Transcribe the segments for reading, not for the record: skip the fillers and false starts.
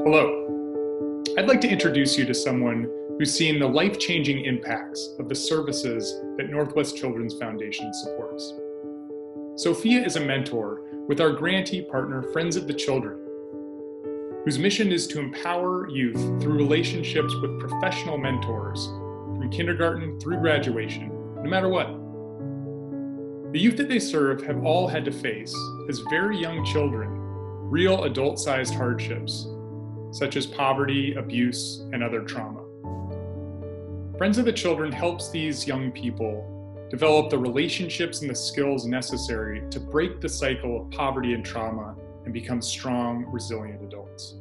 Hello. I'd like to introduce you to someone who's seen the life-changing impacts of the services that Northwest Children's Foundation supports. Sophia is a mentor with our grantee partner, Friends of the Children, whose mission is to empower youth through relationships with professional mentors from kindergarten through graduation, no matter what. The youth that they serve have all had to face, as very young children, real adult-sized hardships, such as poverty, abuse, and other trauma. Friends of the Children helps these young people develop the relationships and the skills necessary to break the cycle of poverty and trauma and become strong, resilient adults.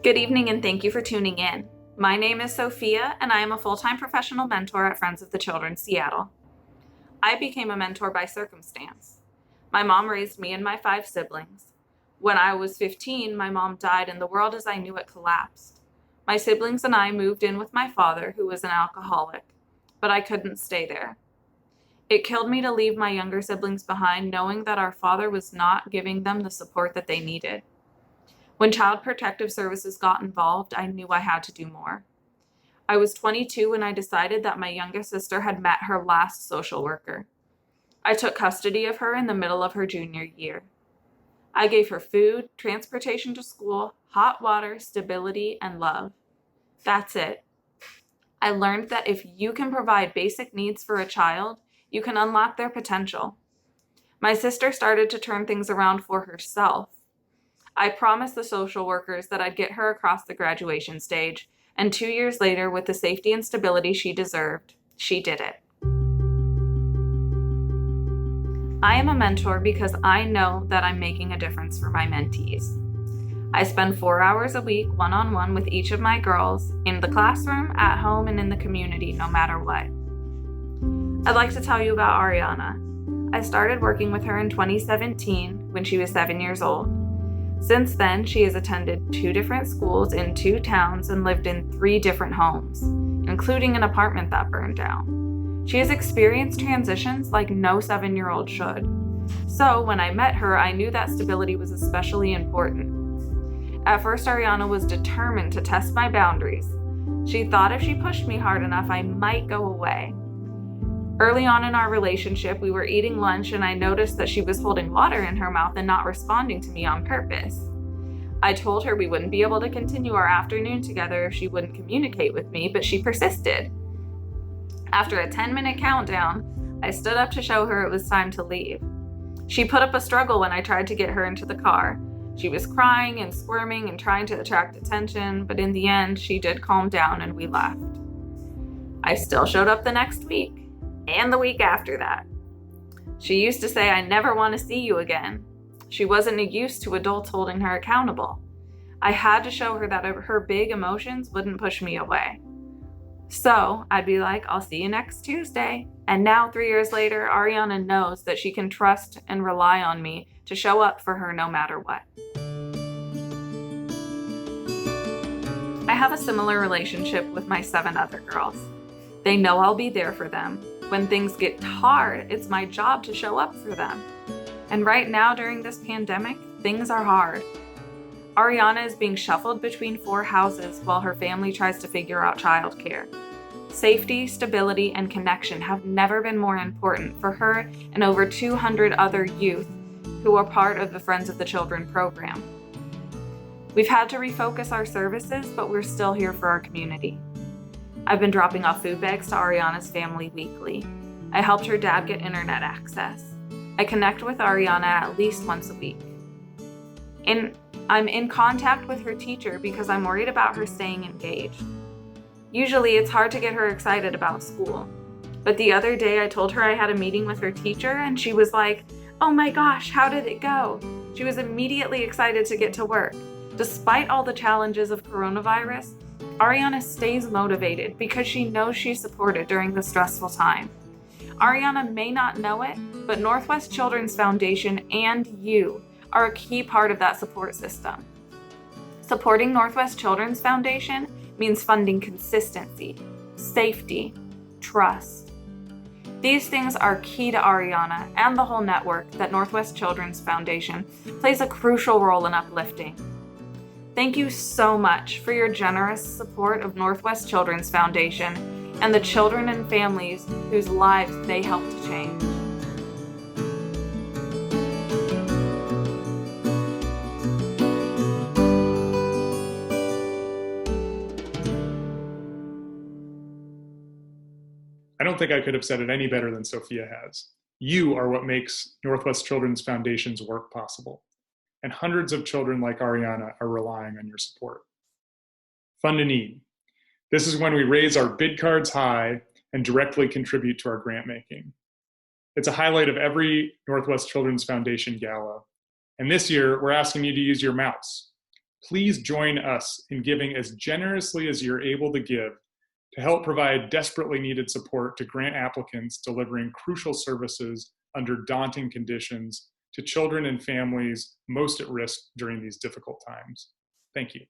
Good evening, and thank you for tuning in. My name is Sophia, and I am a full-time professional mentor at Friends of the Children Seattle. I became a mentor by circumstance. My mom raised me and my 5 siblings. When I was 15, my mom died and the world as I knew it collapsed. My siblings and I moved in with my father, who was an alcoholic, but I couldn't stay there. It killed me to leave my younger siblings behind, knowing that our father was not giving them the support that they needed. When Child Protective Services got involved, I knew I had to do more. I was 22 when I decided that my youngest sister had met her last social worker. I took custody of her in the middle of her junior year. I gave her food, transportation to school, hot water, stability, and love. That's it. I learned that if you can provide basic needs for a child, you can unlock their potential. My sister started to turn things around for herself. I promised the social workers that I'd get her across the graduation stage, and 2 years later, with the safety and stability she deserved, she did it. I am a mentor because I know that I'm making a difference for my mentees. I spend 4 hours a week one-on-one with each of my girls in the classroom, at home, and in the community, no matter what. I'd like to tell you about Ariana. I started working with her in 2017 when she was 7 years old. Since then, she has attended 2 different schools in 2 towns and lived in 3 different homes, including an apartment that burned down. She has experienced transitions like no 7-year-old should. So when I met her, I knew that stability was especially important. At first, Ariana was determined to test my boundaries. She thought if she pushed me hard enough, I might go away. Early on in our relationship, we were eating lunch and I noticed that she was holding water in her mouth and not responding to me on purpose. I told her we wouldn't be able to continue our afternoon together if she wouldn't communicate with me, but she persisted. After a 10-minute countdown, I stood up to show her it was time to leave. She put up a struggle when I tried to get her into the car. She was crying and squirming and trying to attract attention, but in the end, she did calm down and we left. I still showed up the next week, and the week after that. She used to say, "I never want to see you again." She wasn't used to adults holding her accountable. I had to show her that her big emotions wouldn't push me away. So I'd be like, "I'll see you next Tuesday." And now 3 years later, Ariana knows that she can trust and rely on me to show up for her no matter what. I have a similar relationship with my 7 other girls. They know I'll be there for them. When things get hard, it's my job to show up for them. And right now during this pandemic, things are hard. Ariana is being shuffled between 4 houses while her family tries to figure out childcare. Safety, stability, and connection have never been more important for her and over 200 other youth who are part of the Friends of the Children program. We've had to refocus our services, but we're still here for our community. I've been dropping off food bags to Ariana's family weekly. I helped her dad get internet access. I connect with Ariana at least once a week. I'm in contact with her teacher because I'm worried about her staying engaged. Usually it's hard to get her excited about school. But the other day I told her I had a meeting with her teacher and she was like, "Oh my gosh, how did it go?" She was immediately excited to get to work. Despite all the challenges of coronavirus, Ariana stays motivated because she knows she's supported during the stressful time. Ariana may not know it, but Northwest Children's Foundation and you are a key part of that support system. Supporting Northwest Children's Foundation means funding consistency, safety, trust. These things are key to Ariana and the whole network that Northwest Children's Foundation plays a crucial role in uplifting. Thank you so much for your generous support of Northwest Children's Foundation and the children and families whose lives they help to change. I don't think I could have said it any better than Sophia has. You are what makes Northwest Children's Foundation's work possible, and hundreds of children like Ariana are relying on your support. Fund a need. This is when we raise our bid cards high and directly contribute to our grant making. It's a highlight of every Northwest Children's Foundation Gala, and this year we're asking you to use your mouse. Please join us in giving as generously as you're able to give to help provide desperately needed support to grant applicants delivering crucial services under daunting conditions to children and families most at risk during these difficult times. Thank you.